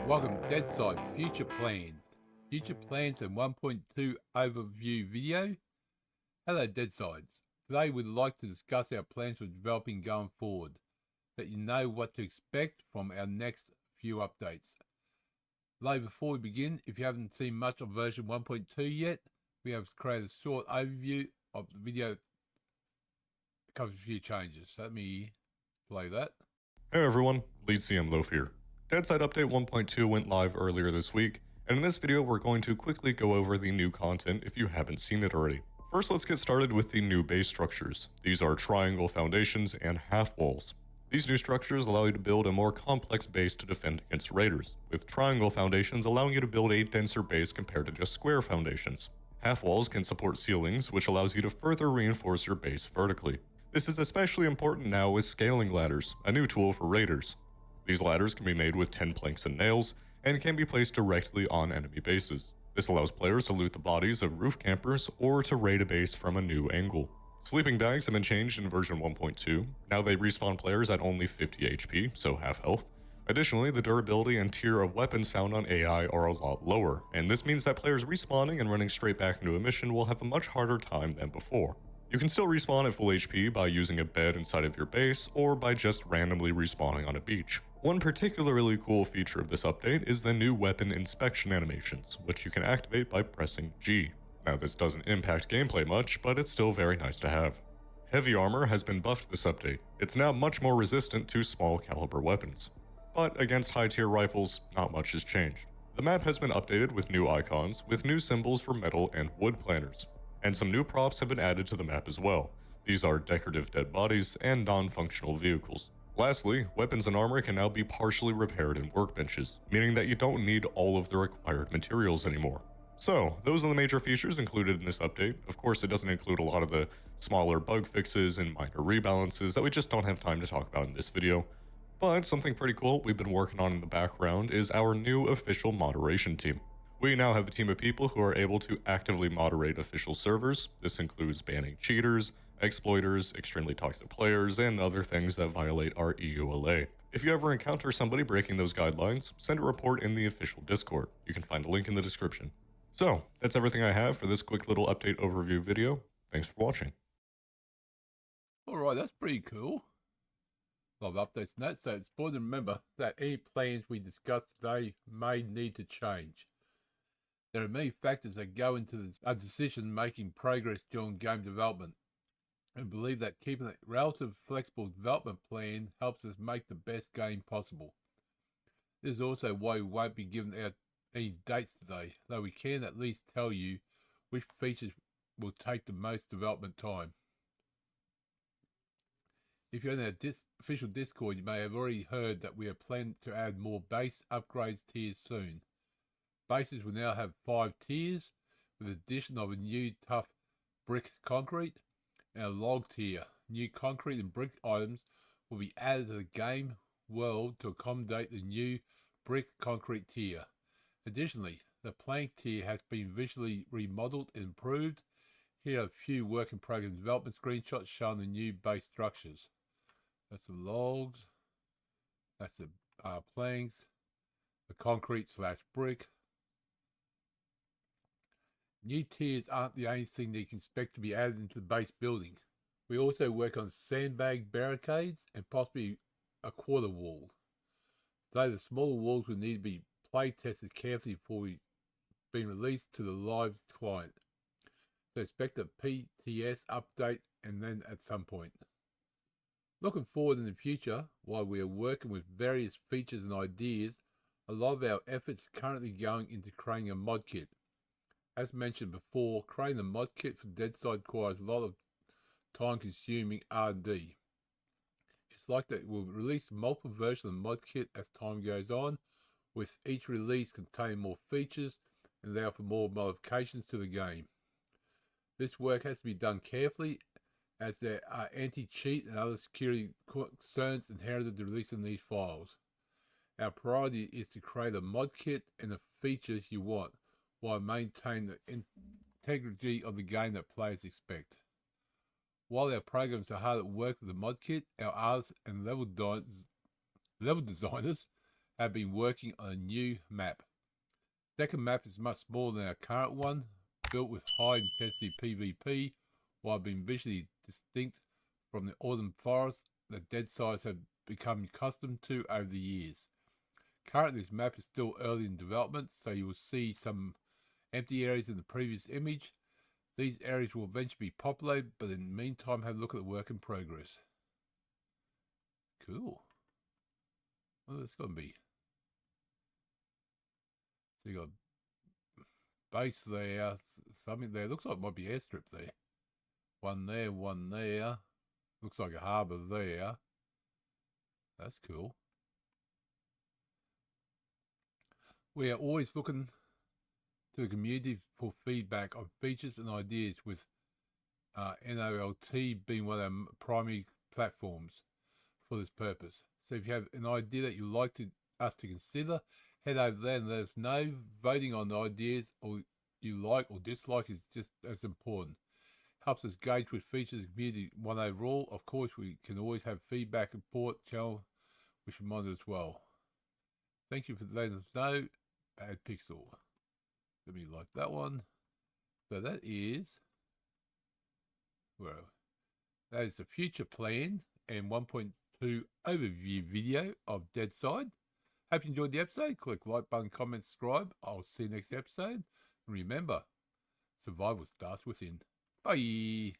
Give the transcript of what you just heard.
Welcome Deadside Future Plans. Future Plans and 1.2 Overview video. Hello Deadsides. Today we'd like to discuss our plans for developing going forward, that you know what to expect from our next few updates. Though before we begin, if you haven't seen much of version 1.2 yet, we have created a short overview of the video that covers a few changes. So let me play that. Hey everyone, Lead CM Loaf here. Deadside Update 1.2 went live earlier this week, and in this video we're going to quickly go over the new content if you haven't seen it already. First, let's get started with the new base structures. These are triangle foundations and half walls. These new structures allow you to build a more complex base to defend against raiders, with triangle foundations allowing you to build a denser base compared to just square foundations. Half walls can support ceilings, which allows you to further reinforce your base vertically. This is especially important now with scaling ladders, a new tool for raiders. These ladders can be made with 10 planks and nails, and can be placed directly on enemy bases. This allows players to loot the bodies of roof campers or to raid a base from a new angle. Sleeping bags have been changed in version 1.2. Now they respawn players at only 50 HP, so half health. Additionally, the durability and tier of weapons found on AI are a lot lower, and this means that players respawning and running straight back into a mission will have a much harder time than before. You can still respawn at full HP by using a bed inside of your base, or by just randomly respawning on a beach. One particularly cool feature of this update is the new weapon inspection animations, which you can activate by pressing G. Now this doesn't impact gameplay much, but it's still very nice to have. Heavy armor has been buffed this update. It's now much more resistant to small caliber weapons. But against high tier rifles, not much has changed. The map has been updated with new icons, with new symbols for metal and wood planters. And some new props have been added to the map as well. These are decorative dead bodies and non-functional vehicles. Lastly, weapons and armor can now be partially repaired in workbenches, meaning that you don't need all of the required materials anymore. So, those are the major features included in this update. Of course, it doesn't include a lot of the smaller bug fixes and minor rebalances that we just don't have time to talk about in this video. But something pretty cool we've been working on in the background is our new official moderation team. We now have a team of people who are able to actively moderate official servers. This includes banning cheaters, exploiters, extremely toxic players, and other things that violate our EULA. If you ever encounter somebody breaking those guidelines, send a report in the official Discord. You can find a link in the description. So, that's everything I have for this quick little update overview video. Thanks for watching. Alright, that's pretty cool. A lot of updates on that, so it's important to remember that any plans we discuss today may need to change. There are many factors that go into a decision-making progress during game development, and believe that keeping a relatively flexible development plan helps us make the best game possible. This is also why we won't be giving out any dates today, though we can at least tell you which features will take the most development time. If you're in our official Discord, you may have already heard that we are planning to add more base upgrades tiers soon. Bases will now have 5 tiers, with the addition of a new tough brick concrete and a log tier. New concrete and brick items will be added to the game world to accommodate the new brick concrete tier. Additionally, the plank tier has been visually remodeled and improved. Here are a few work in progress development screenshots showing the new base structures. That's the logs, that's the planks, the concrete / brick. New tiers aren't the only thing that you can expect to be added into the base building. We also work on sandbag barricades and possibly a quarter wall. Though the smaller walls will need to be play tested carefully before being released to the live client. So expect a PTS update and then at some point. Looking forward in the future, while we are working with various features and ideas, a lot of our efforts are currently going into creating a mod kit. As mentioned before, creating a mod kit for Deadside requires a lot of time-consuming R&D. It's like that we'll release multiple versions of the mod kit as time goes on, with each release containing more features and allow for more modifications to the game. This work has to be done carefully, as there are anti-cheat and other security concerns inherited to releasing these files. Our priority is to create a mod kit and the features you want, while maintaining the integrity of the game that players expect. While our programs are hard at work with the mod kit, our artists and level designers have been working on a new map. Second map is much smaller than our current one, built with high intensity PvP, while being visually distinct from the autumn forest that Deadsides have become accustomed to over the years. Currently, this map is still early in development, so you will see some empty areas in the previous image. These areas will eventually be populated, but in the meantime, have a look at the work in progress. Cool. Well, it's going to be. So you got base there, something there. Looks like it might be airstrip there. One there, one there. Looks like a harbour there. That's cool. We are always looking to the community for feedback on features and ideas, with NOLT being one of our primary platforms for this purpose. So if you have an idea that you'd like us to consider, head over there and let us know. Voting on the ideas or you like or dislike is just as important. Helps us gauge with features of community one overall. Of course, we can always have feedback and support channel, which we monitor as well. Thank you for letting us know. Bad pixel. Let me like that one. So that is, well, that is the future plan and 1.2 overview video of Deadside. Hope you enjoyed the episode. Click like button, comment, subscribe. I'll see you next episode. And remember, survival starts within. Bye.